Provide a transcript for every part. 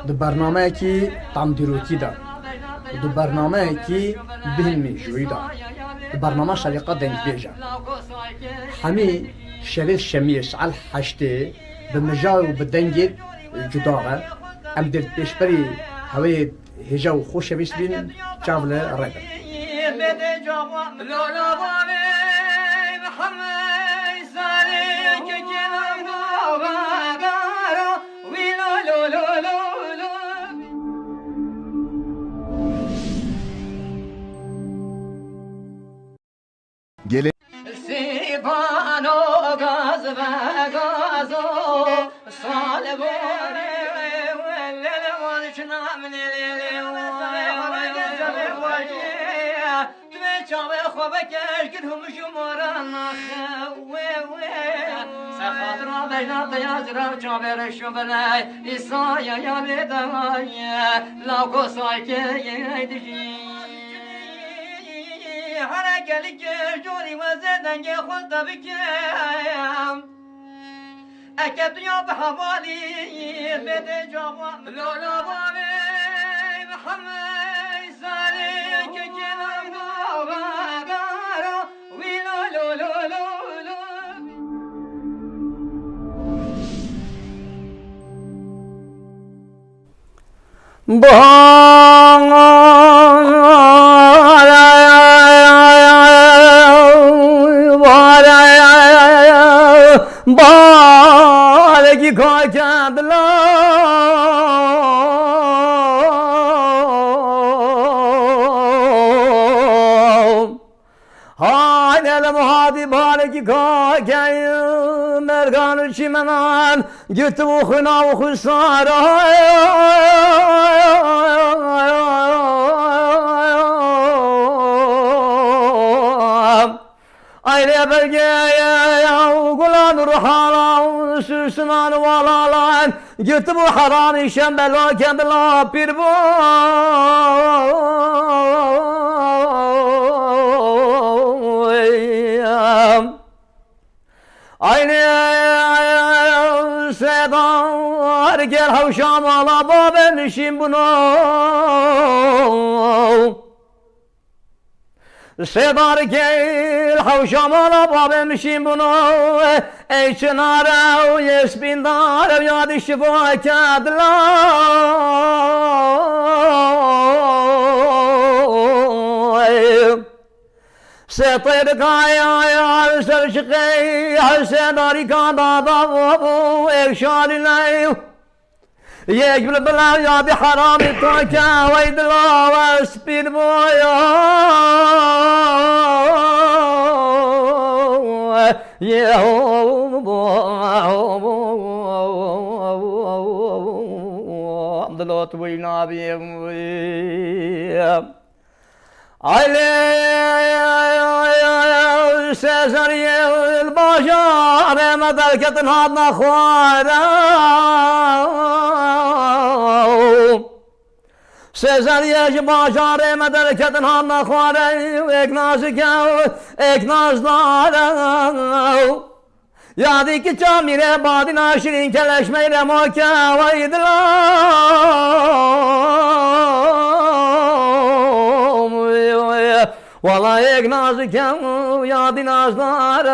دو برنامه کی تامدیروتی دا دو برنامه کی بهلمی جوی دا دو برنامه شریقه دنگ بیجا همی شریف شمیه سعال حشته بمجال و بدنگید جداغه ام در پیشبری هوای هجا و خوش شویس بین جاول رده Gelin. حركلك جوري وزدن خلط بكام أكد يا بحوالي بيت جواب لولا بابي محمد سالك كلام غارو ويلو لو لو لو بالگی کاکد لام های دلم هادی بالگی کاکد مرگان چیمنان گیت و خنا و خسار ayre belge gulan ruhalan süsman valalan gitti bu haram işen bela kendila bir bu ayne sedar gel havşam ala babem işim bunu Sedar gel havşam ala babemşim bunu ey çınara yesbindar yad şifa kadla Setir kaya yar serşkey sedar kada da ekşalilay يقبل بلا يا بحرام توكا ويدلا واسبين مويا يا عبد الله توينا بيم علي سيزري البشر مدركة هادنا خوارا سيزري بشر مدركة هادنا خوارا اك نازدارا يا ديك جاميرة بعدنا شيرين كلاش ميرا موكا ويدلا والله يقنازك يا دي نازدار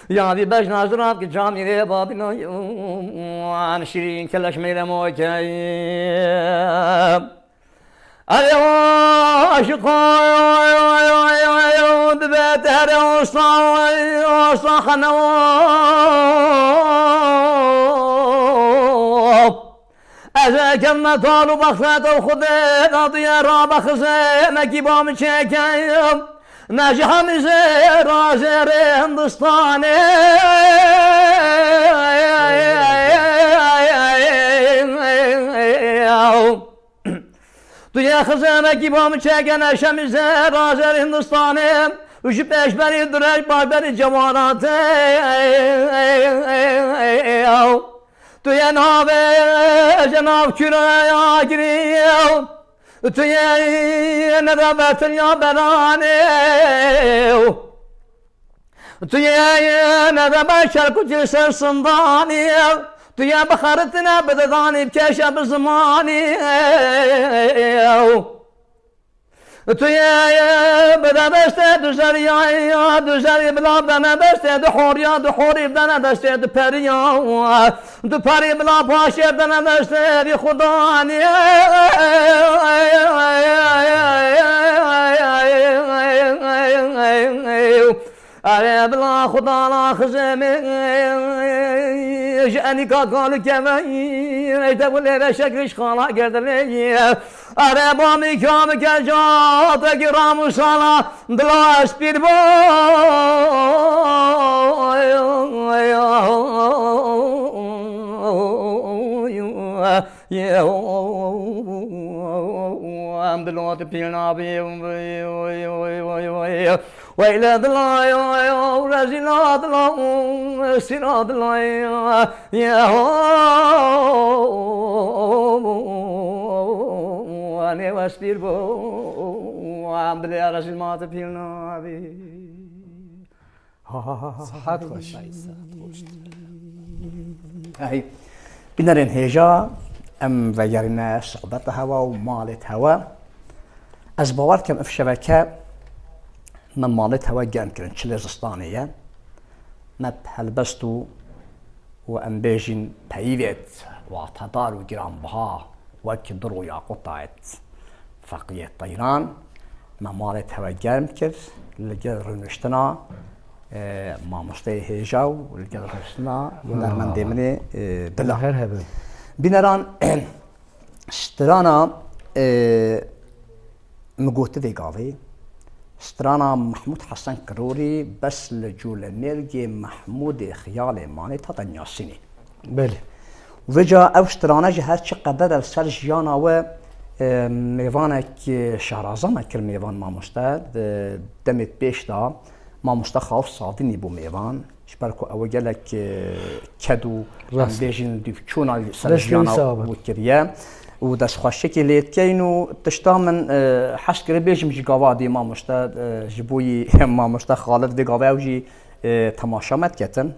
يا دي باش نازرات كجامي لي بابنا عن شيرين كلاش ميلا موكا عاشقا دبات هري وصا خنوات از کم طالو بخشت و خود قضیه را بخزه مکیبام چکم نجی همیشه رازر هندستانه توی خزه مکیبام چکم نشمیشه رازر هندستانه وشی پیش بری درش بابری جوانات توی ناو جناب کرaya giriyor توی ندابت یا برانه تو یه ندبه شرکو چی سر سندانی تو یه بخارتنا بددانی بکشه بزمانی تو یه بده بسته دو زریا دو زری بلا بدنه بسته دو حوری بدنه دسته دو پریا دو پری بلا پاشه بدنه دسته بی خدانی اره بلا خدا لا خزمه جاني قالوا كمان يتقول لي شكلش خلا قدر لي اره بامي كام كجات كرام صلا دلاش بيربو I'm the Lord of Pilnabi, وإلى ضلاي ورزينا ضلاي سينا ضلاي يا هو أنا واسبير بو عم بلي رزيل ما تبيلنا بي صحات خوش هاي بنرين هيجا ام ويرنا صعبت هوا ومالت هوا از باور كم اف شبكه من مالت هوا جان كرن شلزستانيه ما بهلبستو وام بيجين بايفيت واعتبار وجرام بها وكدرو يا قطعت فقيه طيران ما مالت هوا جان كر لجر نشتنا ما مستي هيجاو ولجر نشتنا من دمني بلا هرهبه بنران سترانا مقوت في قاضي سترانا محمود حسن كروري بس لجول نيرجي محمود خيالي ماني تطنيا سني بله وجا او سترانا جهات قدر السر جيانا و ميوانك شهرازان كر ميوان ما مستاد دمت بيش دا ما مستخاف صادني بو ميوان شبركو او جالك كدو بيجن ديفچونا سر جيانا وكريا وداس خوشكي ليتكينو تشتامن حش كري بيجم جاوادي ما مشتا جبوي ما مشتا خالد دي غاوجي تماشا متكتن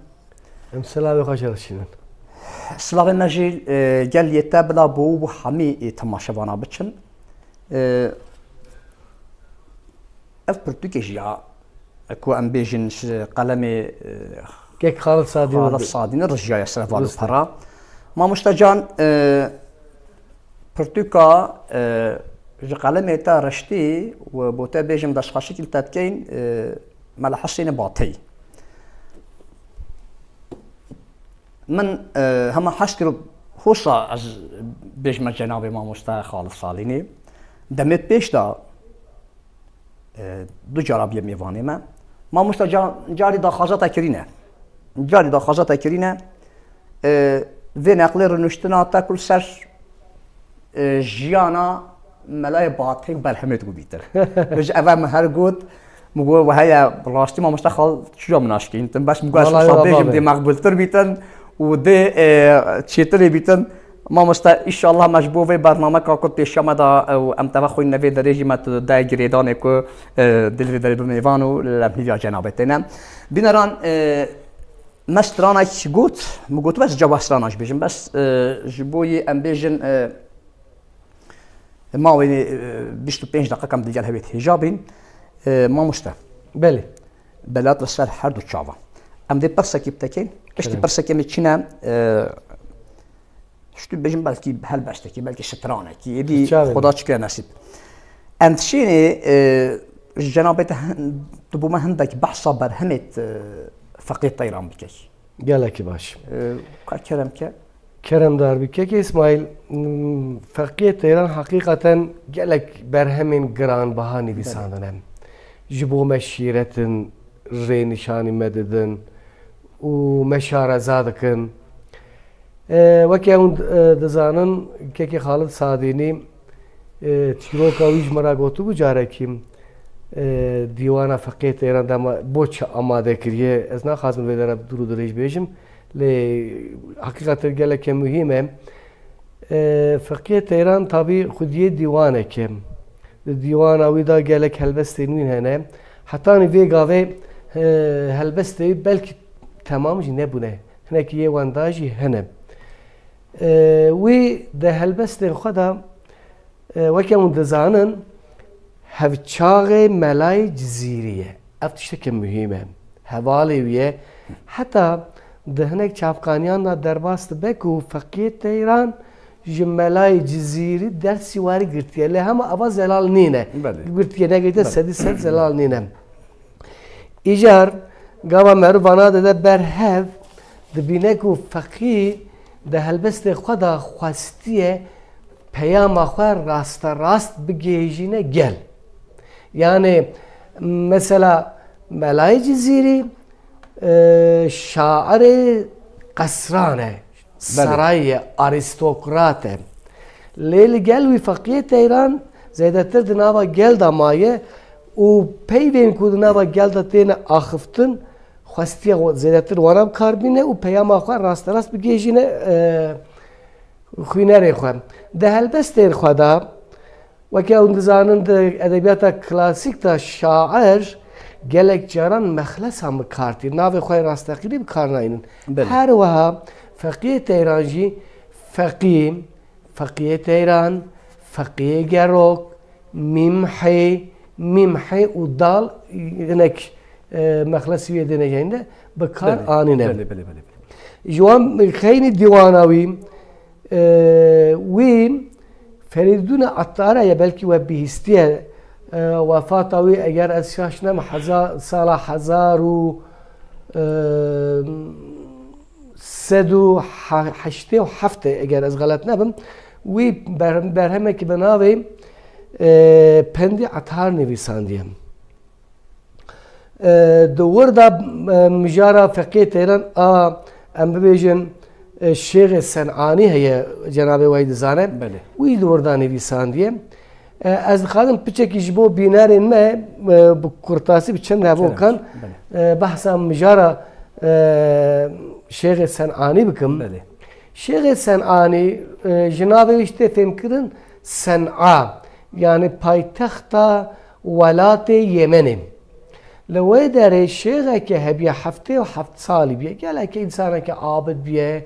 ام سلاوي خشرشين سلاوي نجي قال يتابلا بو حمي تماشا وانا بتشن اف برتوكيجيا اكو ام بيجن قلمي كيك خالد صادين الرجايا سلافالو فرا ما مشتاجان برتوكا قلمي تا رشتي وبوتا بيجم داش خاشكل تاتكين مال حسين باطي من هما حشكل خوصا از بيجم جنابي ما مشتا خالد صاليني دمت بيش دا دو جرابي ميواني ما مشتا جاري دا خازاتا كرينه جاري دا خازاتا كرينه في نقل رنشتنا تاكل سر جيانا ملاي باطي بالحمد بيتر بج اول مهر قد مقول وهي بلاستي ما مستخل شو مناشكين انت بس مقول صابيجم دي مقبولتر بيتن ودي تشيتري بيتن ما مستا ان شاء الله مجبوفه برنامج كنت بيشمدا او ام تبخو النبي درجه ما داي جريدان كو دلفي بميفانو لميفيا جنابتنا بنران مسترانا قوت مقوت بس جواسراناش بيجن بس جبوي ام بيجن ما وين بيشتو 5 دقيقة كم ديال هبيت حجابين ما مستا بله بلات السر حردو تشافا ام دي برسكي بتاكين اشتي برسكي متشينا شتو بيجن بالكي هالبشتكي بالكي شطرانه كي يدي خدا شكر نصيب انت شيني جنابته تبو ما عندك بحث برهمت فقيه طيران بكي قالك باش كرم كرم دار بكي اسماعيل فقيه طيران حقيقه قالك برهمن جران بهاني بيساندن جبو مشيرتن ري نشاني مددن ومشاره زادكن وكيون دزانن كي خالد ساديني تشروكا ويج مرا گوتو بجاركيم ديوانا فقيه طيران دما بوچ اماده كريه از نا خازم بدر درو دريج بيجم ل حقيقه قالك مهمه فقيه طيران طبي خديه ديوانه كم ديوانا ويدا قالك هلبستين وين هنا حتى ني في غاوي هەلبەستەوی بەلکی تەمامژی نەبوونە هەنێکی یێوانداژی هەنە وی دە هەلبەستێن خۆدا وەکە اون دەزانن هەڤچاغێ مەلای جزیریە ئەف تشتێکە مهمە هەواڵێ ویە حتا دە هەنێک چاپقانیاندا دەرباس دەبێت و فەقیەتە ئێران ji melayê cizîrî dersî warî girtiye lê hema ava zelal nîne girtiye negirtiye sedî sed zelal nîne îcar gava merivana dide berhev dibîne ku feqî di helbestê xwe da xwestiye peyama xwe rasterast bigêjîne gel yani mesela melayê cizîrî şairê qesran e sarayê arîstokrat e lê li gel wî feqiyeta îran zêdetir di nava gel da maye û peyvên ku di nava gel da têne axiftin xwestiya zêdetir wana bikarbîne û peyama xwe rasterast bigêjîne xwînerê xwe di helbestên xwe da wekî ew dizanin di edebiyata klasîk da şair gelek caran mexlesan bikartî navê xwe rastexîrî bikar nayînin her wiha feqiyeta îran jî feqî feqiyeta îran feqiyê gerok mîmhê û dal hinek mexlesî wê dêne de bikar anîne ji wan xeynî dîwana wî wî Ferîdûna Attar ye belkî we bihîstiye wefata wî eger ez şaş nem sala hezar û sed û heştê û heftê eger ez xelet nebim wî berhemekî bi navê Pendî Attar nivîsandiye di wirda mijara feqiyeta îran a em bibêjin Şêxê Sen'anî heye cenabê we dizane wî di wirda nivîsandiye ez dixwazim piçekî ji bo bînerên me bi kurtasî bi çend hevokan behsa mijara Şêxê Sen'anî bikim Şêxê Sen'anî ji navê wî tê fêmkirin Sen'a yani paytexta welatê Yemenê li wê derê şêxeke hebiye heftê û heft salî biye gelekî însaneke abid biye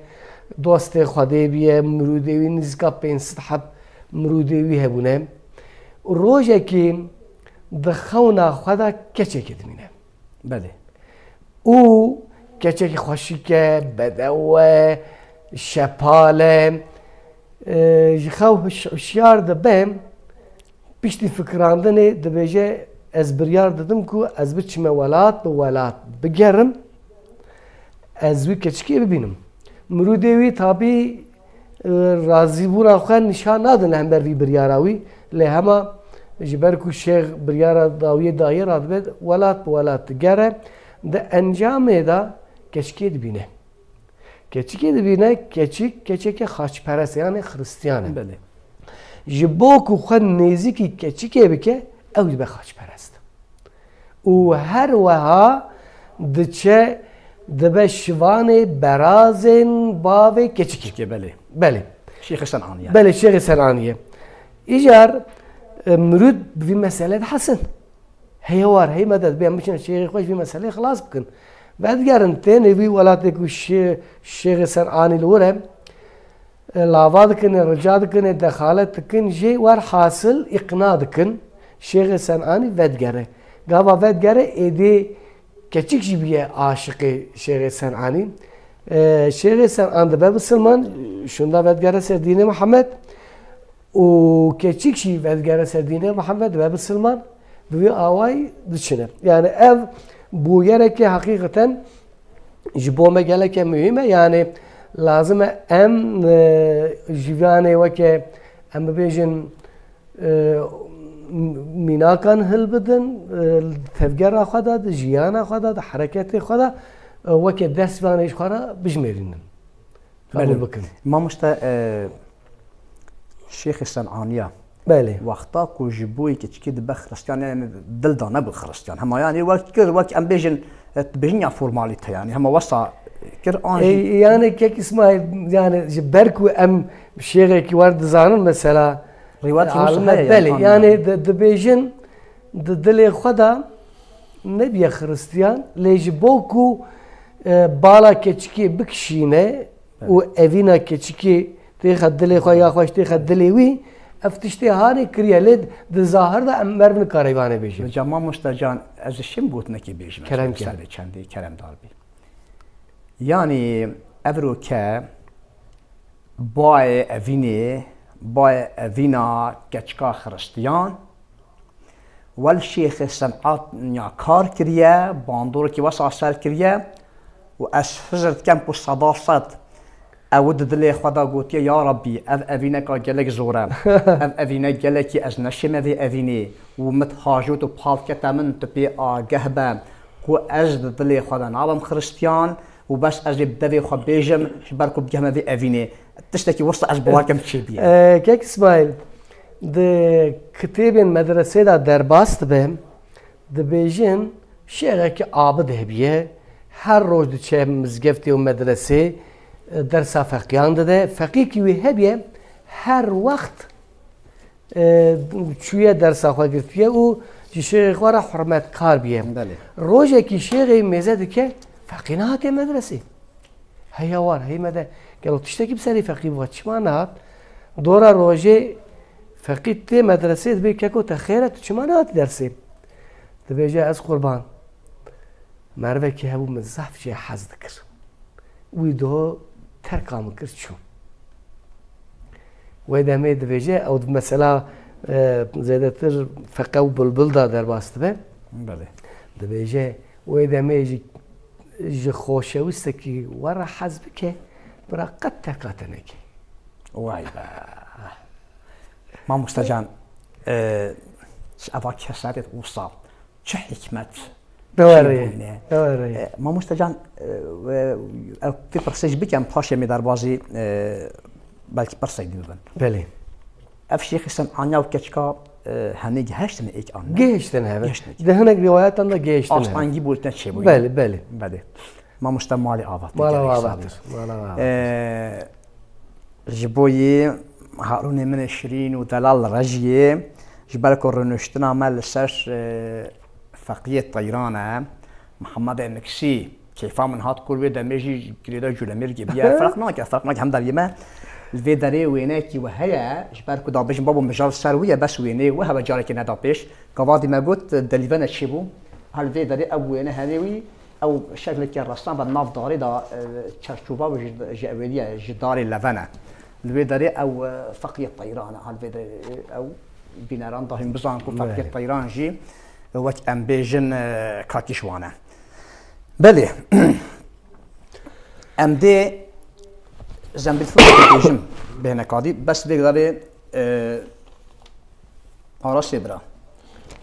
dostê Xwedê biye mirûdê wî nîzika pênc heb mirûdê wî hebûne rojekî di xewna xwe da keçekê dimîne û keçekî xweşîk e bedew e şepal e ji xew hişyar dibe piştî fikirandanê dibêje ez biryar didim ku ez biçime welat bi welat bigerim ez wî keçikê bibînim mirûdê wî tabî razîbûna xwe nîşan nadin hember vî biryara wî lê hema ji ber ku şêx biryara dawiyê daye radibe welat bi welat digere di encamê da keçikê dibîne keçikê dibîne keçik keçeke xaçperest yani xristiyan e ji bo ku xwe nêzîkî keçikê bike ew dibe xaçperest û her wiha diçe dibe şivanê berazên bavê keçikê belê Şêxê Sen'anî belê Şêxê Sen'anî îcar mirûd bi vî meselê de hesin heye war hey medet bêyan biçin şêxê xwe ji vî meselê xilas bikin vedigerin tênê vî welatê ku Şêxê Sen'anî li wir e lava dikin rica dikin dexalet dikin jê war hasil iqna dikin Şêxê Sen'anî vedgere gava vedgere êdî keçik jî biye aşiqê Şêxê Sen'anî Şêxê Sen'an dibe bisilman şunda vedgere ser dînê Mihemed û keçik jî vedgere ser dînê Mihemed dibe bisilman bi wî awayî diçine yani ev bûyerekê heqîqeten ji bo me geleke mühim e yani lazim e em jivanê weke em bibêjin mînakan hil bidin tevgera xwe da di jiyana xwe da di hereketê xwe da weke destvanê ji xwe re bijimêrînin qebûl bikin mamoste Şêxê Sen'anî belê wexta ku ji bo keçikê dibe xristiyan yani dil da nebi xristiyan hema yani wek kir wek em bêjin bêjiniya formalîte yani hema wesa kir an yani kek İsmail yani ji ber ku em şêxekî war dizanin mesela belê yani dibêjin di dilê xwe da نبیه خریستیان لیج بوکو بالا کچکی بکشینه و اوینا کچکی تیخ دلی خواه یا خوش تیخ دلی وی افتشتی هانی کریه لید ده ظاهر ده امر بن کاریوانه بیشیم جمع مستجان از شم بود نکی بیشیم کرم سر چندی کرم دار بی یعنی افرو که بای اوینا کچکا خرستیان والشيخ صنعات نیا کار کریه باندور کی واسه سر کریه و از حضرت کم پو صداست اود دلی خدا گوتی یا ربی اوینه که گلک زورم اوینه گلکی از نشمه وی اوینه و متحاجوت و پالکت من تپی آگه بم و از دلی خدا نالم خرستیان و بس از بدوی خود بیجم برکو بگم وی اوینه تشتکی وسط از بواکم چی بیه کیک اسماعیل ده کتاب مدرسه دا درباست بهم ده بیجن شیعه که عابد هبیه هر روز ده چه مزگفتی و مدرسه درس فقیان داده فقیه که وی هبیه هر وقت چویه درس خواه گرفتیه و شیخ خواه حرمت کار بیه روزه که شیخ میزه ده که فقیه نهات مدرسه هیوار هی مده گلو تشتکی بسری فقیه بود چما نهات دورا روزه فقیه تی مدرسه ده بی که کو تخیره تو چما نهات درسه ده بیجه از قربان مروه که هبو مزاف چه حز دکر وی دو ترکام کرد چون وی دمه ده بیجه او مثلا زیاده تر فقه و بلبل دا در باست به ده بیجه وی دمه جه خوشوسته که ورا حز بکه برا قد ترکات نگی وای با ما مستجان اوا کسرت وصال چه حکمت بوره ما مستجان في برسيج بكم باشا مي دروازي بلكي برسيج ديبن بله اف شيخ اسم عنيا وكچكا هنيج هشتن ايك ان گهشتن هبه ده هناك روایت اند گهشتن اصلا بولتن چه بود بله ما مستمالي آباد مالا جبوي هارون من شيرين ودلال رجيه جبالك رنشتنا مال ساش فقيه طيرانه محمد المكسي كيف من هات كل ويدا ميجي كريدا جولمير جبيا فرقنا هم در يما الفيداري ويناكي وهيا جبالك دا بيش بابو مجال سرويه بس ويني وهبا جارك ندا بيش قوادي ما قلت دليفانا تشيبو هالفيداري او وينه هذوي او شكل الرسام بالناف داري دا تشرشوبا جاوليه جداري لفنا الفيداري او فقيه الطيران هالفيداري او بناران ضاهم بزانكم فقيه الطيران جي وقت ام بيجن كاكيشوانا بله ام دي زنبيل فلوس بيجم بهنا قاضي بس بيقدر آراش برا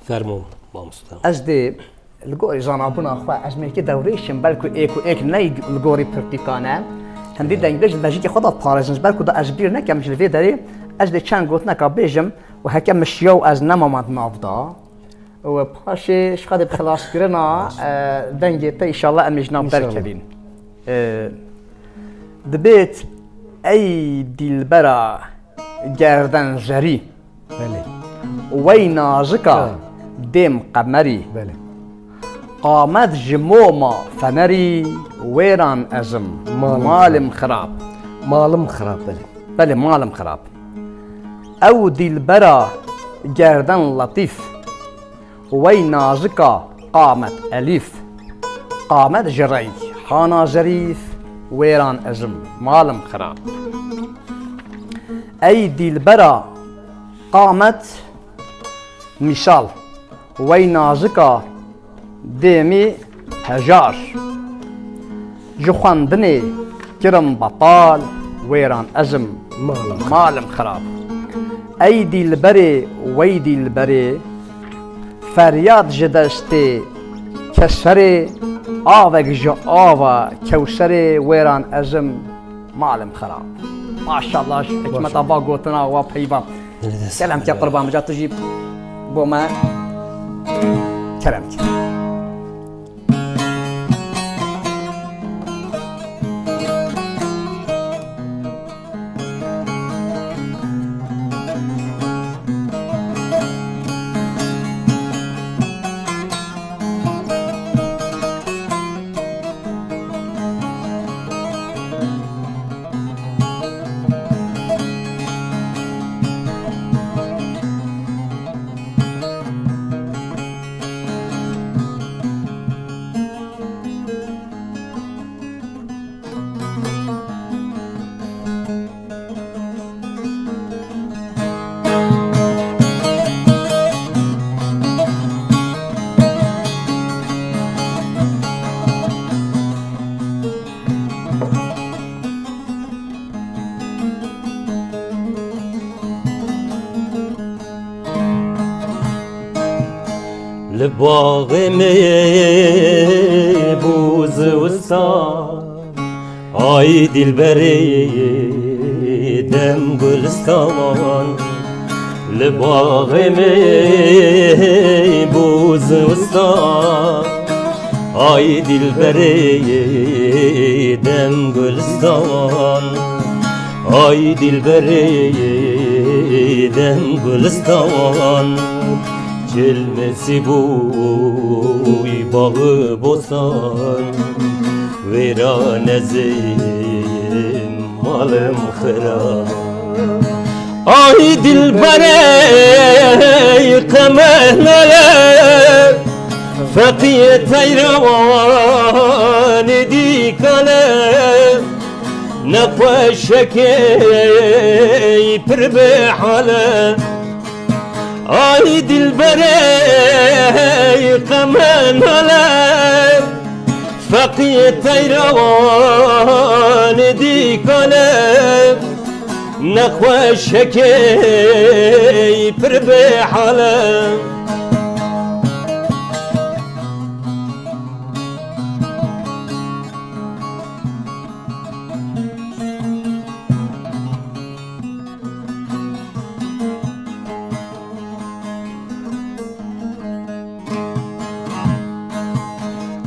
فرمون با مستم از دي الجوري زانابونا أخوة از ميكي دوريشن بالكو إيك ناي الجوري برتيكانا هندي دنجلش بجيك خدا بارزنز بالكو دا أزبير نكم مش الفي داري از دي چند قلت نكا بيجم وهكم مشيو از نمامد نافدا وباشي شخادي بخلاص كرنا دنجي تا إن شاء الله أمجنا بركبين دبيت أي دلبرا جردن زري بله وين زكا ديم قمري بله قامت جموما فنري ويران أزم مالم خراب بله مالم خراب أو دلبرا جردن لطيف وين زكا قامت أليف قامت جري حانا زريف ويران أزم مالم خراب أي دلبرا قامت مثال وين زكا ديمي هجار جخان بني كرم بطال ويران أزم مالم خراب أيدي البري ويدي البري فرياد جدستي كسري آوك جو آوا كوسري ويران أزم مالم خراب ما شاء الله حكمة أبا قوتنا وبحيبا كلام كي قربان مجا تجيب بوما كلامك باغم بوز وستان آی دلبری دم گلستان لباغم بوز وستان آی دلبری دم گلستان آی دلبری دم گلستان چلمسی بوی باغ بستان ویران زیم مالم خراب آی دلبری قمهنه فقیه تیروان دیکنه نقوشکی پر به حاله آی دلبری قمهنه فقیه تیروان دیکنه نخوشکی پر به حاله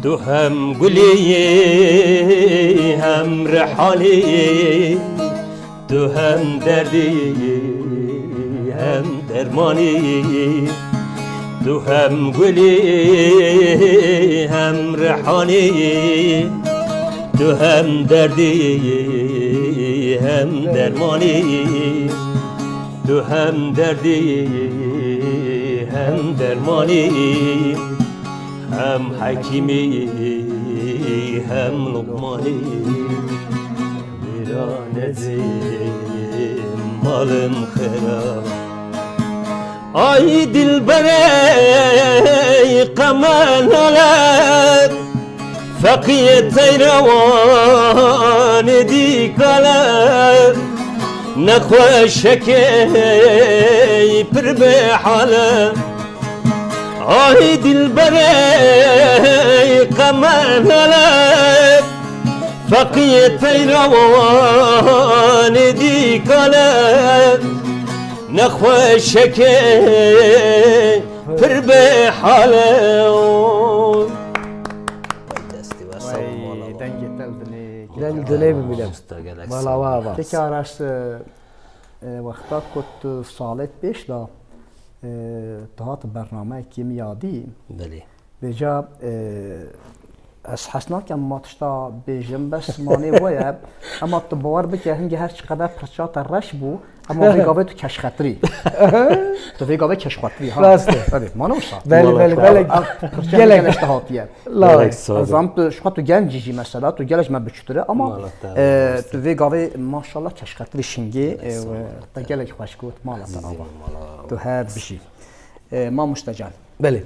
تو هم گلی هم رحالی تو هم دردی هم درمانی تو هم گلی هم رحالی تو هم دردی هم درمانی تو هم دردی هم درمانی هم حکیمی هم لقمانی ویران زیم مالم خراب آی دلبری قمانلت فقیه تیروان دیکلت نخوشکی پر به حالت آی دلبری قمانلت فقیه تیروان دیکلت نخوشکی پر به حالت دنگ دلی ببینم مالاوا تکر است وقتا کت سالت پیش دا تهات برنامه کیمیادی بله بجا از حسنا که ما تشتا بیجم بس مانه ویا اما تو باور بکه هنگی هر چقدر پرچات رش بو اما ویگاوه تو کش خطری تو ویگاوه کش خطری ها راسته ما نوشا بله گلک اشتهاتیه لا زام شما تو گنجی مثلا تو گلش ما بچتره اما تو ویگاوه ماشاءالله کش خطری شنگی و تا گلک خوش کود مالا تو هر بشی ما مستجان بله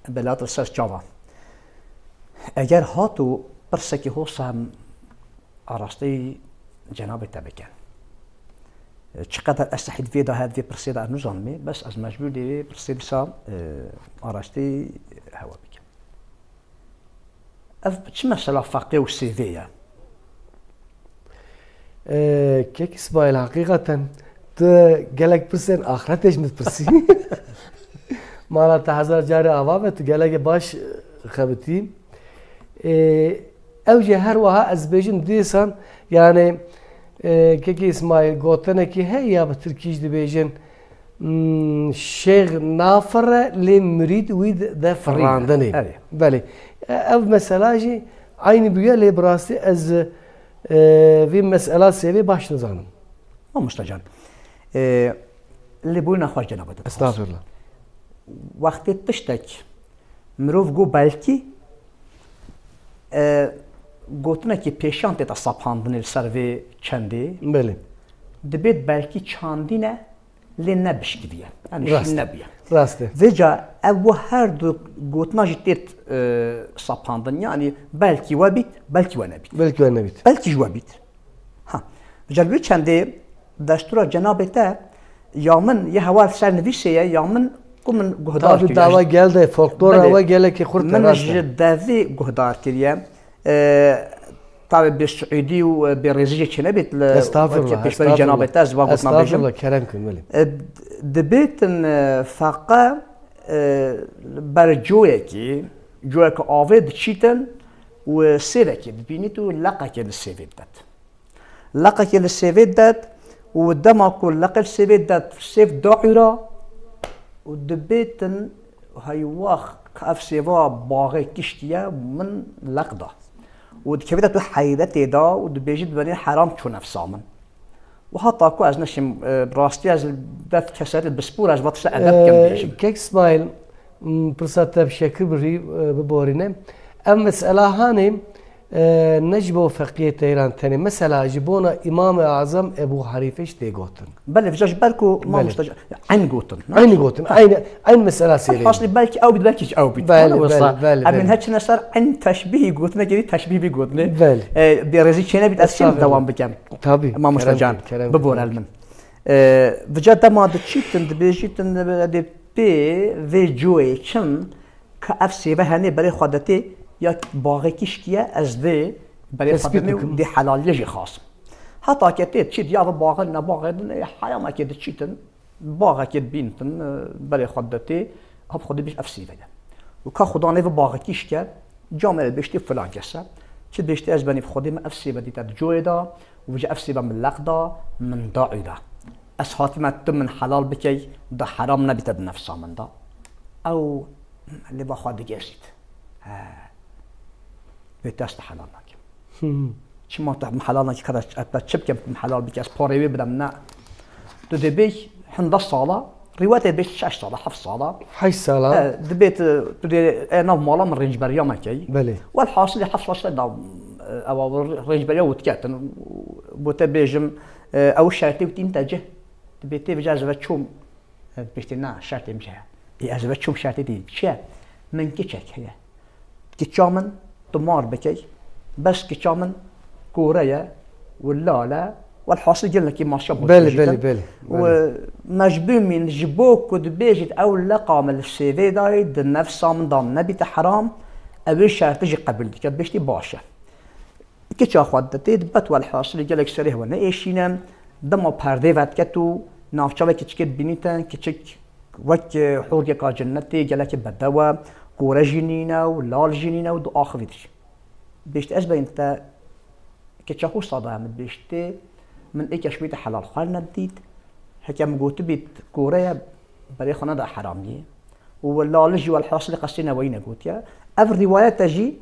بلاد رساس جاوا اگر هاتو پرسکی هم آراسته جناب تبکن چقدر استحید ویدا هاد وی پرسید نوزان می بس از مجبور دی پرسید بسا آراسته هوا بکن اف چه مسئله فقه و سیویه که اسماعیل حقیقتا تو گلک پرسین آخرتش متپرسی مالا تا هزار جاره آوامه تو گلک باش خبتی اوجه هر وها از بیجن دیسان یعنی که اسماعیل گوتنه که هی یا به ترکیش دی بیجن شیخ نافر لی مرید وید ده فراندنه بله او مسئله جی aynı büyüye لی براستی از وی مسئله سیوی باش نزانم ما مستجان لی بوی نخواش جنابت استغفرالله وقتی تشتک مروف گو بلکی گوتنه که پیشان تیتا سپاندن سر وی چندی بله دبید بلکی چاندینه لی نبشکیویه یعنی شین نبیه راسته ویجا او هر دو گوتنا جتیت سپاندن یعنی بلکی و بیت بلکی و نبیت بلکی و نبیت بلکی جو بیت ها جلوی چندی دستور جنابته یا من یه هوا سر نویسه یا من كم من جهدار تابي دعوة geldi folklor بله. hava gele ki kurt من rast. جداذي جهدار كريم طبعا بالسعودي وبالريزية كنا بيت استغفر الله بيش بني جناب تاز بابا استغفر الله كلام كملي. دبيت فقا برجويكي جوك آفد چیتن و سیرکی ببینی تو لقه السيفيد داد لقه السيفيد داد و دما كل لقه السيفيد داد سيف داعرة و دبيتن هاي واخ كاف سيفا باغي كشتيا من لقدا و دكبيتا تو حيدتي دا و دبيجد بني حرام شو نفسامن و حتى كو از نشم براستي از دات كسرت بسپور از وقت ادب كم بيجم كيك سمايل برسات بشكل بري ببورينه ام مسألة هاني نجبو فقيه ايران تاني مثلا جبونا امام اعظم ابو حنيفه تيغوتن بله فيجاش بالكو ما مستج عين قوتن عين قوتن عين مسألة سيرين حاصل بالك او بالك او بيت بله من هاتش نصر عين تشبيه قوتنا جدي تشبيه بقوتنا بله بيرزي كنا بتاسم دوام بكم طبي ما مستجان ببور علمن فجأة ما دتشيتن دبيجيتن دي بي في جوي كم كأفسي بهني بري خدتي یا باقی کشکیه از ده برای خدمه ده حلال یجی خاص حتی که تیت چید یا باقی نباقی دن حیام اکید چیتن باقی کید بینتن برای خدمتی هب خودی بیش افسی بده و که خدا نیو باقی کشکیه جامعه بیشتر فلان کسه چید بیشتر از بنی خودی من افسی بدی تد جوی دا و جا افسی من لقدا من داعی دا از حاتمه تم من حلال بکی دا حرام نبیت بنفسا من دا او اللي با خود گشت بيتاست حلال ناكي شو ما تحب حلال ناكي كذا أتشبك حلال بيكاس بوريبي بدم نا تدبي حند الصلاة رواية بيت شاش صلاة حف صلاة حي صلاة دبيت تدي أنا مالا من رينج بريا ماكي بلي والحاصل حف صلاة دا أو رينج بريا وتكاتن بوتبيجم أو شرطي وتنتجه تبيتي بجاز بتشوم بيشتنا شرطي مشاه إذا بتشوم شرطي دي شيء من كيشك هي كيشامن تمار بكي بس كيشامن كوريا واللالا والحاصل قلنا كي ما شابه بلي ومجبور من جبوك ودبيجت او لقى من السي في داي النفس من ضمن نبي حرام اول شرط تجي قبل ديك بيشتي باشا كيتش اخواتي دبت والحاصل قال لك سريه وانا ايشينا دما پرده وقت كتو نافچا كيتشكت بينيتن كيتشك وك حوريا كا جنتي قال لك بدوا كورا جنينا ولال جنينا ودو اخر فيدش بيشت اسبا انت كتشاخو صدا من بيشتي من ايك شويه حلال خالنا بديت حكم قلت بيت كوريا بري خنا دا حراميه ولا لجي والحاصل قصينا وين قلت يا اف روايه تجي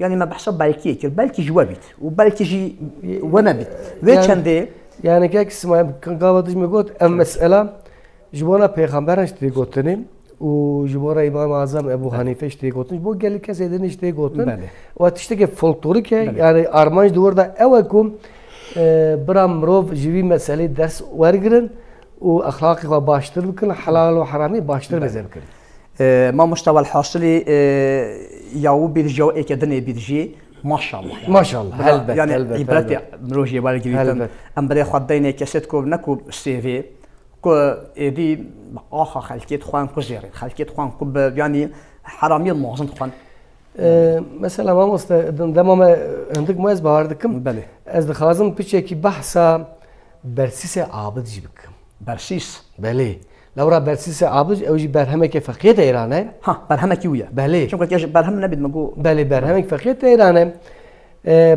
يعني ما بحسب بالكي جوابت وبالكي جي ونبت ويش عندي يعني كيك اسمع كان قاعد قلت المساله جبونا پیغمبرش تی گوتنیم و جبونا امام اعظم ابو حنیفه تی گوتن بو گلی کسی دنیش تی گوتن و تشتی که فولکلوری که یعنی آرمانج دور دا اوکم برام روف جوی مسئله درس ورگرن و اخلاقی و باشتر بکن حلال و حرامی باشتر بزن کن ما مستوى الحاصلي ياو بيرجو اكدني بيرجي ما شاء الله ما شاء الله هلبت يعني هلبت عبرتي مروجي والجريتن ام بري خدينا كاسيت كو نكو سي في كو دي اخا خلكيت خوان كو زيري خلكيت خوان كو يعني حرامي موزن خوان مثلا ما مست دما عندك موز باوردكم بله از دخلازم بيشي بحثا برسيس عابد جيبك برسيس بله لورا برسيس عابد او جي برهمك فقيه ايران ها برهمك ويا بله شو قلت برهم نبي مگو بله برهمك فقيه ايران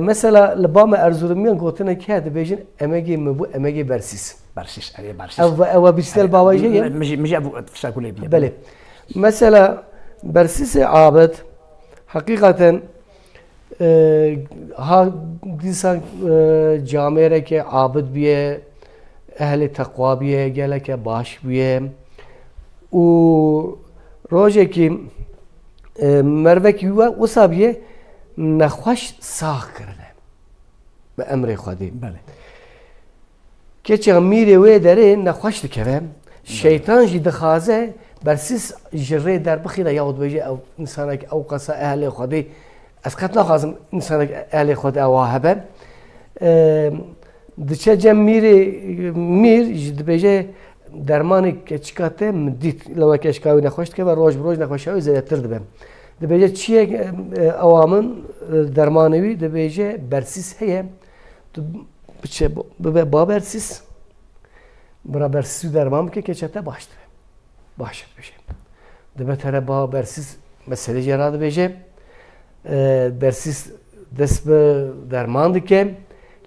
مثلا لبام ارزورميان گوتنه که هذا بيجن امگي مبو امگي برسيس اري برسيس او بيستل باواجي مجي ابو تساكولي بيه بله مثلا برسيس عابد حقيقة ها ديسان جامعه که عابد بیه اهل تقوا بیه گله که باش بیه و روزی که مروه که وصا بیه نخوش ساخ کرده به امر خودی بله که چه میره وی داره نخوش دکره شیطان جی دخازه برسیس جره در بخیره یاد بجه او انسانه که او قصه اهل خودی از قد نخوازم انسانه که اهل خود اواهبه دچه جم میر جد بجه درمانی کچکاته مدید لوا کشکاوی نخوشت که و روز بروز نخوشاوی زیادتر دبم دبیجه چیه اوامن درمانوی دبیجه برسیس هیه بچه با برسیس برا برسیس درمان که کچته باشد بشه دبه تره با برسیس مسئله جرا دبیجه برسیس دست به درمان دکه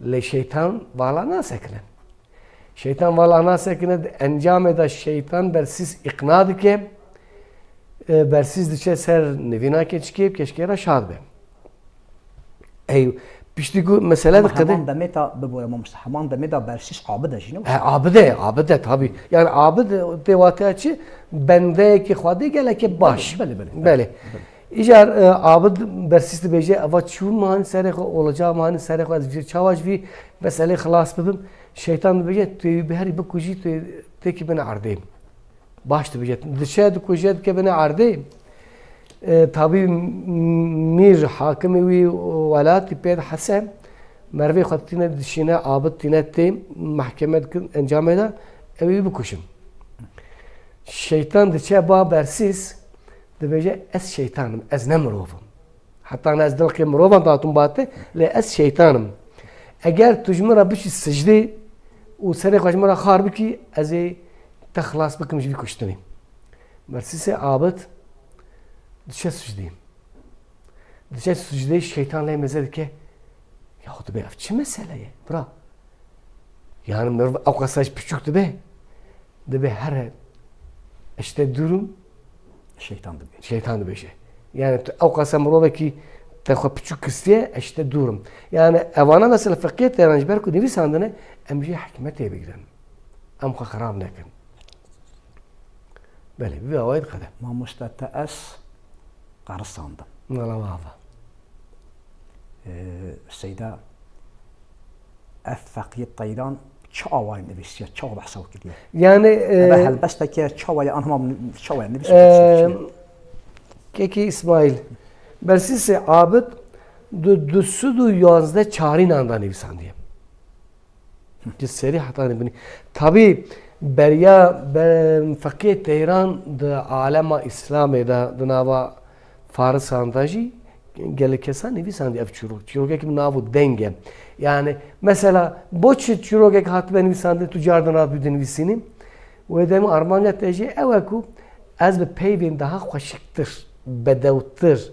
لی شیطان والا نسکنه şeytan valla nasıl enjam eda şeytan bersiz ikna dike bersiz diçe ser nevina keçkip keşkera şad be. Ey piştigu mesele de Haman da meta bebora mamış. Haman da meta bersiz abide jino. Abide tabi. Yani abide devate açı bende ki xwadi gele ki baş. Bele. İcar abid bersiz de beje ava çun man sere olacağı man sere çavaş vi mesele xlas bibim. Şeytan beje tüy behri bu kuji teki beni ardayım. Başta beje dışarı kuji ki beni ardayım. Tabi mir hakimi vi velat ped Hasan Merve xatine dişine abid tinetteyim mahkemet enjam eda evi bu kuşum. Şeytan dışarı ba bersiz de beje es şeytanım ez ne mirovum. Hatta ez dil ki mirovan datum batte le es şeytanım. Eğer tujmara biş secde و سری خوش مرا خار بکی از تخلاص بکم جوی کشتنی مرسیس عابد دچه سجده şeytan لی مزد که ya o da be çi mesele bra yani merv avkasaj küçük de be her işte durum şeytan da be şey yani avkasam merv ki تخو küçük kıstiye işte durum. Yani evana mesela fakir yani berku nevi sandene emci hikmete bigren. Am kharam lakin. Bale bir avayd qada. Ma mustatas qarsandı. Nala vava. Seyda fakir طيران çavay nevisiye çav bahsav kidiye. Yani helbesteki çavay anham çavay nevisiye. Keki İsmail Bersisi abid dusudu 11 çarin anda nivisan diye. Ceseri hatani bini. Tabi berya fakir Tehran da alema İslam'e da nava Fars andaji gele kesan nivisan diye çuruk. Çuruk ki navu denge. Yani mesela boç çuruk hat ben nivisan diye tüccardan abi nivisini. Ve dem Armanya teji evaku az bir peyvin daha hoşiktir, bedevtir.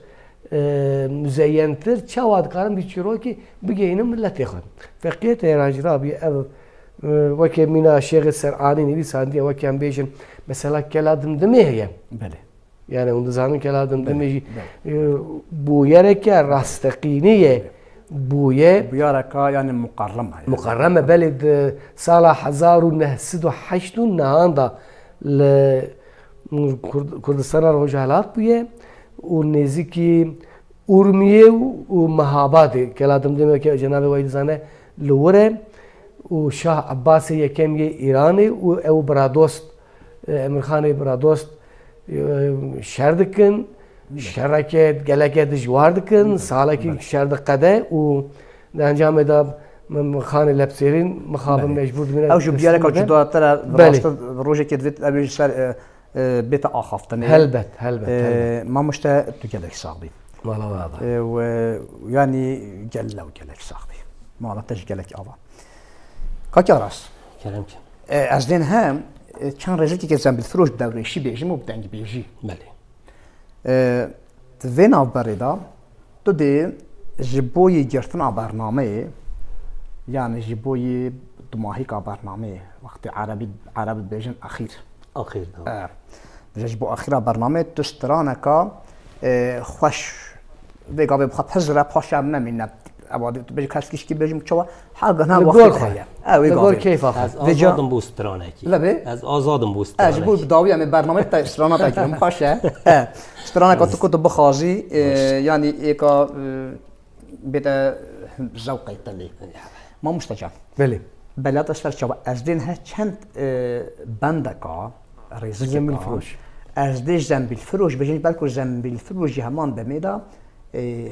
müzeyyentir çavad karın bir çiro ki bugeynin millet yakın. Fakir Tehran jirabi ev وكي منا شيخ السرعاني نبي ساندي وكان بيجن مثلا كلادم دميه بله يعني اون زانن كلادم دميه بو يرك راستقينيه بوياركا يعني مقرمه بلد صالح 1908 نهاندا كردستان روجالات بيه ونزيكي Urmiye و Mahabadi keladım demek ki Cenab-ı Vaydizane lure و شاه عباس یکم یه ایرانی و او برادوست امرخانه برادوست شردکن شرکت گلکه دجواردکن ساله کی شرد قده و انجام دا خانه لبسرین مخابم مجبور بینه او جو بیاره که جدا تر راست روزی که دوید ابی سر بیت آخافتنه هلبت ما مشته تو گلک ساقی مالا واضح و یعنی گله و گلک ساقی مالا تج گلک آوا Kaçaras. Keremci. Azden hem çan rezilki ki zembel froş devreşi bejim u bdengi beji. Beli. Ve navbarida to de jiboyi gertin a barname yani jiboyi dumahi ka barname vakti Arabi bejin akhir. Akhir. Jibo akhira barname tustrana ka خوش ve gabe bxat hazra paşam meminne abadi بيجي كاسكيش كي بيجي متشوا حاجه انا وقت خيا ويقول كيف آزادم بو استرانکی لا بي از آزادم بو استرانکی اجبو بداوی ام برنامه تا استرانا تا کلم خاشه استرانا كنت بخازي يعني ايكا بدا ذوقي تلي ما مستجاب بله بلاد استر شبا از دين ها چند بندكا رزق زنبيل فروش از دي زنبيل فروش بجين بالكو زنبيل فروش همان بميدا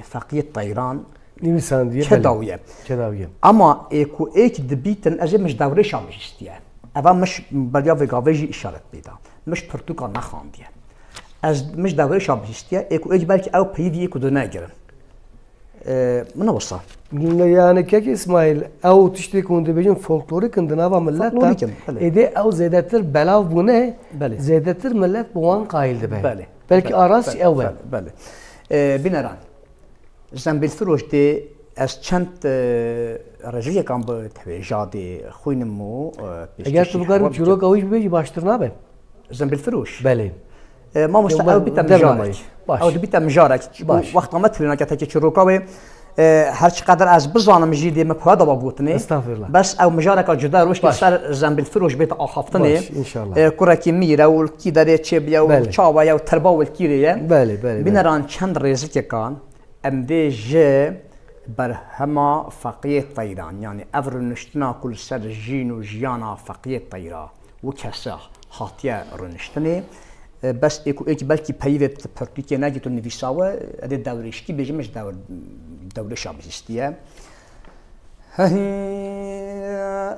فقيه طيران نویسندیه چداویه چداویه اما ايكو ايك دبيتن از مش دوري شامش استيه اول مش بریا وگاویجی اشارت بیدا مش پرتوکا نخواندیه از مش دوره شابجستیه اکو اج بلکه او پیدی اکو دو نگرن من وصل yani kek İsmail ev tişte kunde bejin folklorik indina va millet Folklorik, bale. ede ev zedetir belav bu ne Bale. zedetir millet bu an qaildi be Bale. belki aras ev بله بنران زنبیل فروش دی از چند رجوی کام به توجادی خوینمو eğer tu bukar juro kaviş beji baştırna be زنبیل فروش bale ما مستعد بیتم مجارک او بیتم مجارک وقت ما ترينا كتاكي شروكاوي هر چقدر از بزانم جدي مپواد با بوتني استغفرالله بس او مجارك جدا روش سر زنبیل فروش بیت آخافتني ان شاء الله كوراكي ميرا والكي داري تشيبيا وچاوا يا تربا والكيريه بله بله بنران چند رزق كان ام دي ج برهما فقيه طيران يعني افر نشتنا كل سر جين وجيانا فقيه طيرا وكسا هاتيا رنشتني بس اكو اك بلكي بايفت برتيكي ناجيتو نيفيساوا ادي دوريشكي بيجمش دولة شابجستية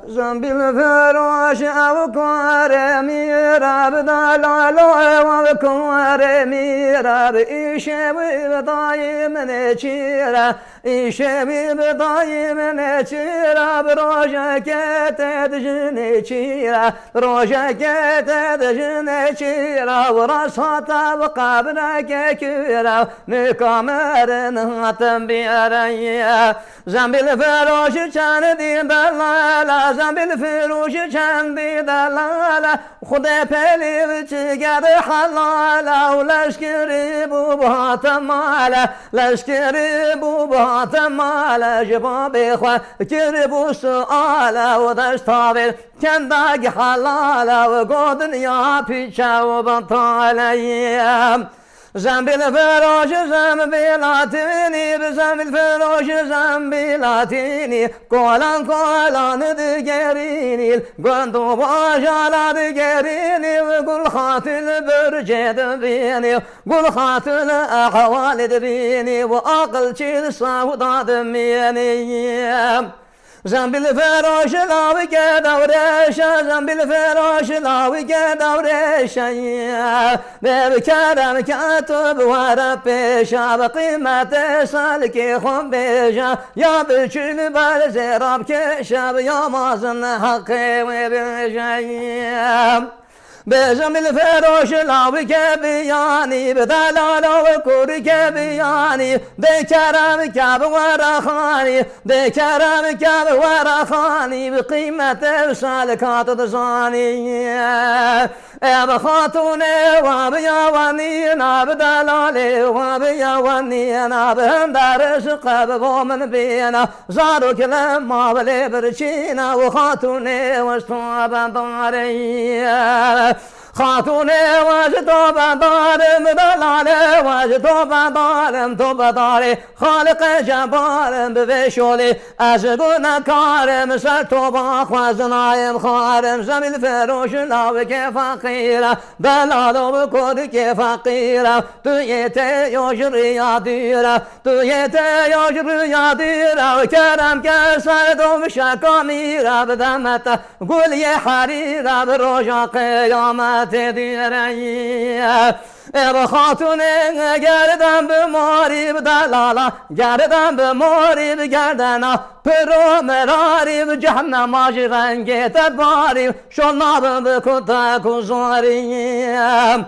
زنبيل فروش او كارمي راب دلالو او كارمي راب ايشوي بداي من چيرا ايشوي بداي من چيرا بروجا كتدجن چيرا بروجا كتدجن چيرا وراساتا وقابلك كيرا نكامرن هاتم بيريا زنبيل فروش چند دلالا زنبیل فروش چندی دلالا خدا پلیو چگرد حلالا و لشکری بو بات مالا لشکری بو بات مالا جباب خواه کری بو سؤالا و دشتاویل کنداگ حلالا و گودن یا پیچا و بطالیم زنبیل فروش زنبیلاتینی زنبیل فروش زنبیلاتینی کولان دیگرینی گندو باجالا دیگرینی و گل خاتل برجد بینی گل خاتل احوال دبینی و عقل چیل سوداد مینی زنبیل فروش لاوی که دورش زنبیل فروش لاوی که دورش بکرم که تو بواره پیشا به قیمت سال که خون بیشا یا بچین بر زیراب کشا یا مازن حقی و بیشا بزنبیل فروش لاوی که بیانی بدلالا و کوری که بیانی بکرم که بواره خانی بکرم که بواره خانی بقیمت سالکات دزانی اب خاتون و بیاوانی ناب دلالی و بیاوانی ناب درش قب و من بینا زارو کلم ما بلی برچینا و خاتون و استوابن داری خاتون واج تو بدارم دلاله واج تو بدارم تو بداری خالق جبارم بوشولی از گناهکارم سر تو با خوازنایم خارم زمین فروش لاوی که فقیرم دلالو بکر که فقیرم توی تیوش ریادیرم توی تیوش ریادیرم کرم که سر دوم شکامیرم بدمت گلی حریرم روژا قیامت دیرم اب خاتون گردن به ماری بدلالا گردن به ماری بگردنا پرو مراری به جهنم آج رنگ تباری شناب بکتا کزاریم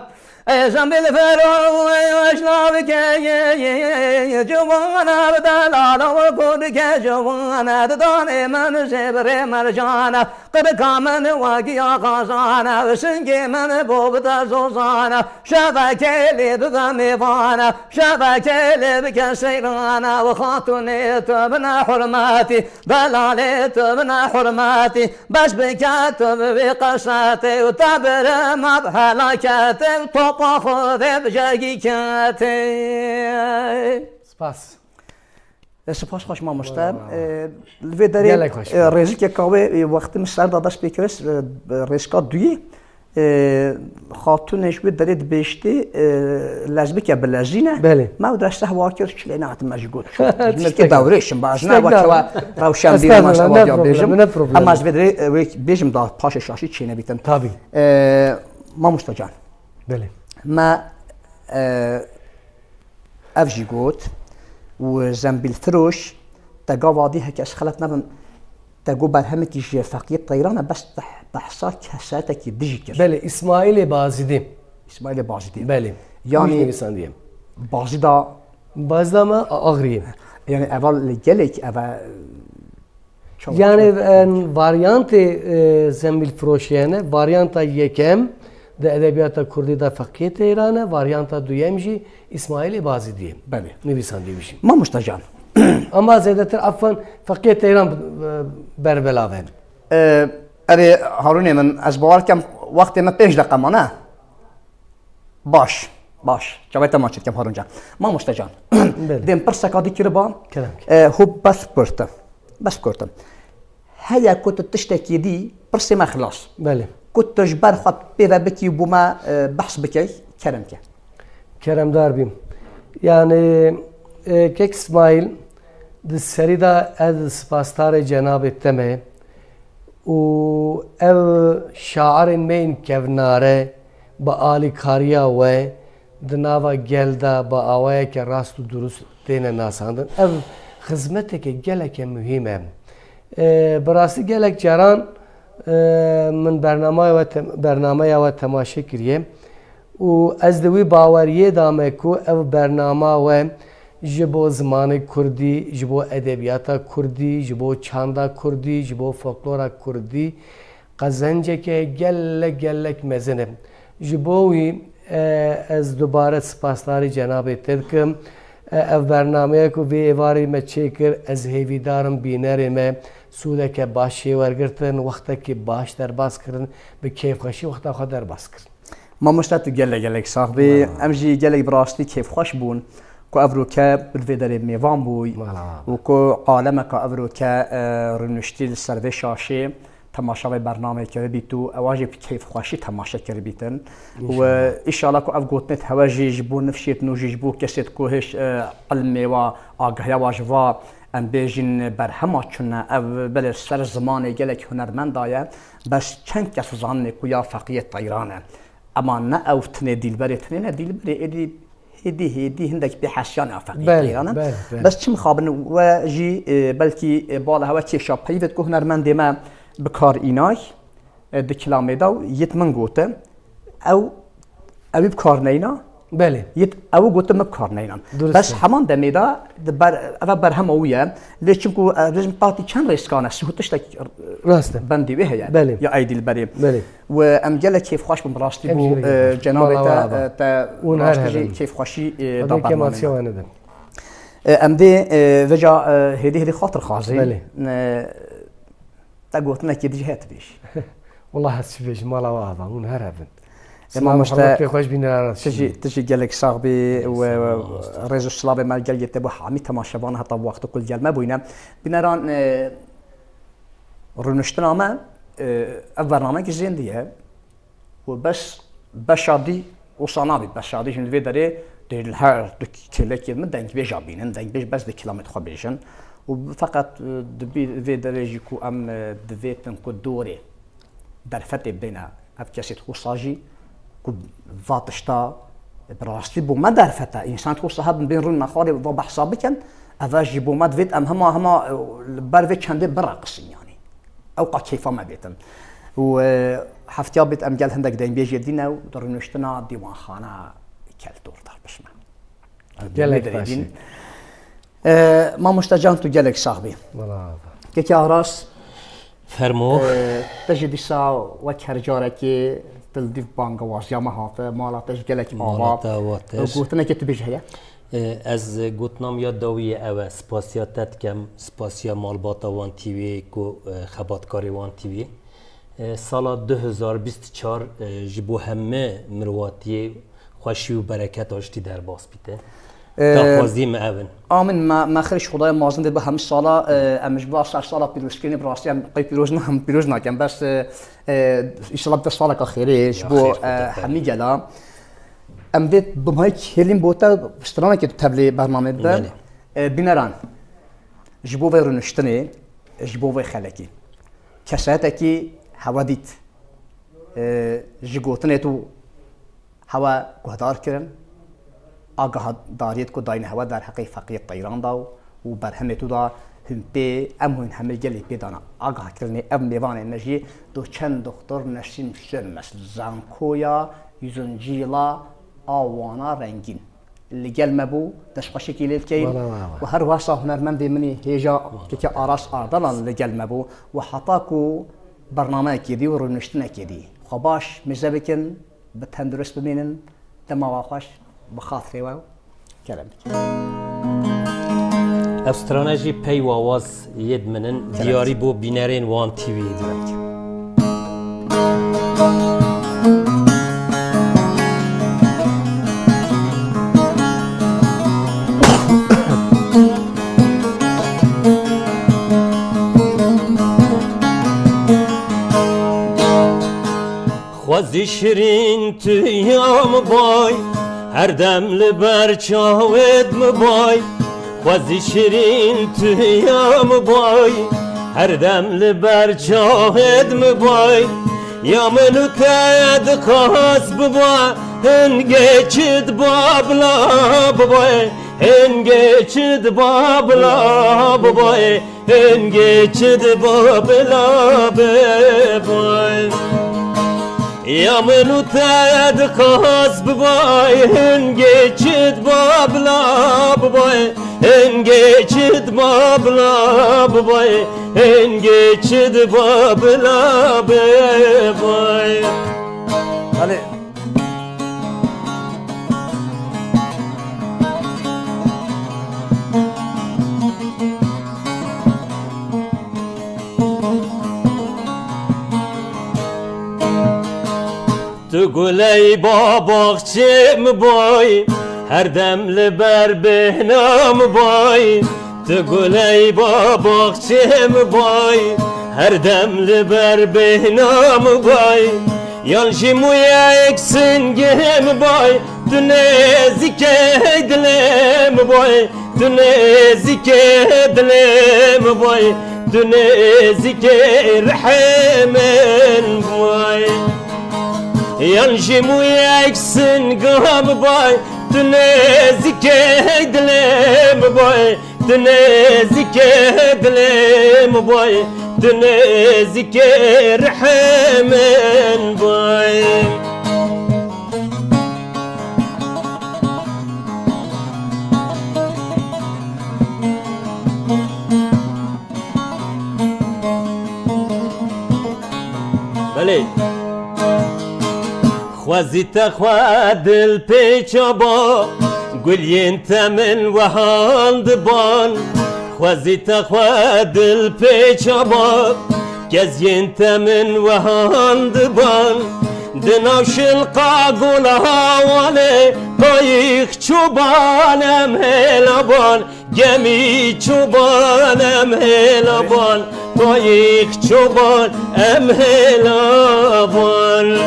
زنبیل فروش لاوی که جوانا بدلالا و گود که جوانا دانه من زبر مرجانا قد کامن واقعی آقازانا و سنگی من بوبتا زوزانا شبکه بغمیوانا شبکه بکسیرانا و خاتونی تو بنا حرماتی دلالی تو بنا حرماتی بس بکت تو بقصاتی و تبرم اب حلاکتی تو با خود بجگی کتی سپاس سپاس خوش ما مستر و داری ریزی که کاوه وقتی مستر داداش بکرس ریزکا دوی خاتونش به درید بیشتی لزبیک بلزینه بله. ما درسته واکر چلی نه مجبور ملک دورشم باز نه وقت روشن دیر ماش واجا بیشم اما از بدری بیشم داد پاش شاشی چینه بیتن طبعا ما مستجان بله ما افجی گوت و زنبیل فروش تقا وادي هيك خلت نبن تقو برهمك يجي فقية طيرانة بس بحصا كساتك ديجيكر بله اسماعیل بازدی اسماعيل بازدي بله يعني نویسندیم بازدا بازدا ما آغریم يعني اول لجلك اول yani varyant zembil froşiyane varyanta yekem de edebiyata Kurdi da fakiyet İran'a varyanta duyem jî İsmail Bazidi بله nivîsandî ما مستجان ama zedetir affan fakiyet İran berbelaven ابي هاروني من اسبوع كم وقت ما 5 دقيقة ما باش جوایت ما چت کم هارون جان ما مستجان دیم پر سکادی کربا هو بس کرتم هيا كنت تشتكي دي برسي ما خلاص بله كنت تجبر خط بيذا بكي وبما بحث بكي كرمك Kerem darbim yani kek İsmail de serida ez spastar Cenab-ı Teme و ev şairin mein kevnare ba ali kariya ve dinava gelda ba avaya ke rastu durust tene nasandın ev hizmete ke gelek mühime براستی gelek caran من برنامه و تماشا کریه و از دوی باوریه دامه کو ev برنامه و جبو زمان کردی جبو ادبیات کردی جبو چاندا کردی جبو فولکلور کردی قزنجه که گلک مزنه جبوی از دوباره سپاسداری جناب تدکم ev برنامه کو وی واری me çekir ez hevîdarim bînerê me sûde ke baş şêwergirtin wextekî baş derbas kirin bi kêfxweşî wexta xwe derbas kirin ما مشتت gelek صاحبي ام جي gelek براستي كيف خوش بون كو افرو كا بالفيدري ميفان بوي وكو عالمك افرو كا رنشتيل سرفي شاشي تماشا برنامه كري بيتو اواجي كيف خوشي تماشا كري بيتن وان شاء الله كو اف غوتنت هواجي جبو نفشيت نو جبو كسيت كوهش علمي وا اگهيا واجوا ام بيجين برهما كنا اف بل سر زمان gelek هنرمند دايا بس چند کس زانه كو يا فقيه طيرانه اما نه او تنه ديلبري تنه ديلبري هدي هندك بحشان افقي طيرانه بس چم خابن وجي بلكي بالا هوا كي شابيفت كو هنرمند ما بكار اینای دکلامه داو یت من گوته او بکار نینا بله یت او گوته مکار نینا بس همان دمیدا بر هم اویه لیکن کو رزم پارتی چند ریسکانه سهوتش تک راسته بندی به هیا بله یا ایدیل بری بله و ام گله کیف خوش بم راستی بو جناب تا راستی کیف خوشی دابا ماسیونه ده ام دی وجا هدی خاطر خازی بله تقولنا كي جهات بيش والله هتشبيش مالا واضح ونهربن ما مشتا خوش بينا تجي قالك صاحبي وريز الصلابه مال قال يتبو حامي تماشبان هتا وقت كل جال ما بينا بنران رنشتنا ما برنامج زين ديه وبس بشادي وصنابي بشادي شنو في دري دير الهار كلك من دنج بيجا بينن دنج بيج بس كيلومتر خبيجن وفقط دبي في درجة كو أم دفيتن كو دوري درفتي بينا أفكاسيت خوصاجي كو فاتشتا براستي بو ما درفتا إنسان خوصا هاد بين رون نخاري وبحسابكن أفاجي بو ما دفيت أم هما برفي كان دي براقصين يعني أوقع كيفا ما بيتن وحفتيا بيت أم قال هندك دين بيجي دينا ودرنشتنا ديوان خانة كالدور دار بسمع جالك فاشي ما مشتاجان تو جالك صاحبي والله كيكي راس فرمو تجد سا وكر جاركي تلديف بانغ واسيا مهات مالا تج جالك مالا قلتنا كي تبيج هيا از گوتنام یاد داوی او سپاسیا تدکم سپاسیا مالباتا وان تیوی کو خباتکاری وان تیوی سال 2024 جبو همه مرواتی خوشی و برکت آشتی در باس بیته تخوازیم اون آمین ما خیلیش خدای مازن ده به همه سالا امش باس سالا پیروز کنیم براستی هم قی پیروز نکن بس ایشالا به سالا که خیریش بو همی گلا ام دید بمهای کلیم بوده استرانه که تبلی برنامه ده بینران جبو و رونشتنه جبو و خلکی کسایت کی هوا دیت جگوتنه تو هوا گهدار کردن آگاه داریت کو داین هوا در حقی فقیه طیران داو و برهمه تو دا هم پی امون همه گلی پی دانا آگاه کردن ام میوان نجی دو چند دکتر نشین شن مثل زانکویا یزنجیلا آوانا رنگین اللي قال مبو دشقشي كيليف كين وهر واسا هنرمند مني هيجا كي اراس ارضنا اللي قال مبو وحطاكو برنامج كيدي ورنشتنا كيدي خباش مزبكن بتندرس بمينن تما واخش بخاطري واو كلام استرانجی پی واواز ید منن دیاری بو بینرین وان تیوی خوازی شیرین تویم بای هر دم لبر چاود مبای خوازی شیرین تویم بای هر دم لبر چاود مبای یا منو تاید خواست ببا هنگه چید بابلا ببای هنگه چید بابلا ببای هنگه چید بابلا ببای یا منو تاید خواست ببای هنگه چید بابلا ببای هنگه چید بابلا ببای هنگه چید بابلا ببای بله تو گلی با باغچه مبای هر دم لبر بهنام بای تو گلی با باغچه مبای هر دم لبر بهنام بای یانشی مویا یک سنگم بای تو نزدیک دلم بای تو نزدیک دلم بای تو نزدیک رحمن بای یانشی مویا یک سنگم بای تو نزدیک دلم بای تو نزدیک دلم بای تو نزدیک رحمن بای بله خوازیت خوا دل پیچا با گلین تمن و هاندبان خوازیت خوا دل پیچا با گزین تمن و هاندبان دناش القاقول هاوانه قایق چوبانم هلابان گمی چوبانم هلابان قایق چوبان ام هلابان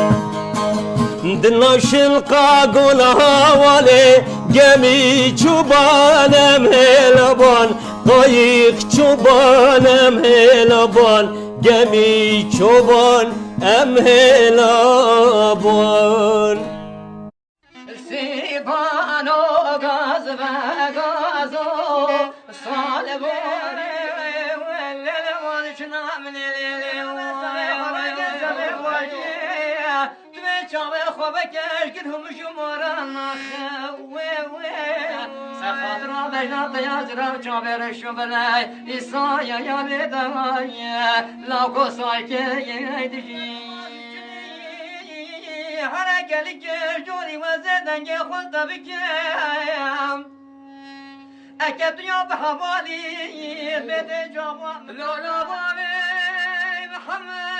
دناش القاقول هاوانه گمی چوبانم هلابان قایق چوبانم هلابان گمی چوبان ام هلابان سیبانو گاز و گازو سالبونه وللوان شنام لیلی جامع خوابك كلهم جمران سخاط را بجنا طياز را جابر الشبلاي إصايا يا لدايا لا قصايك يدجي حرك لك جوري وزدن خلط بك أكد يا بحوالي بيت جواب لولا بابي محمد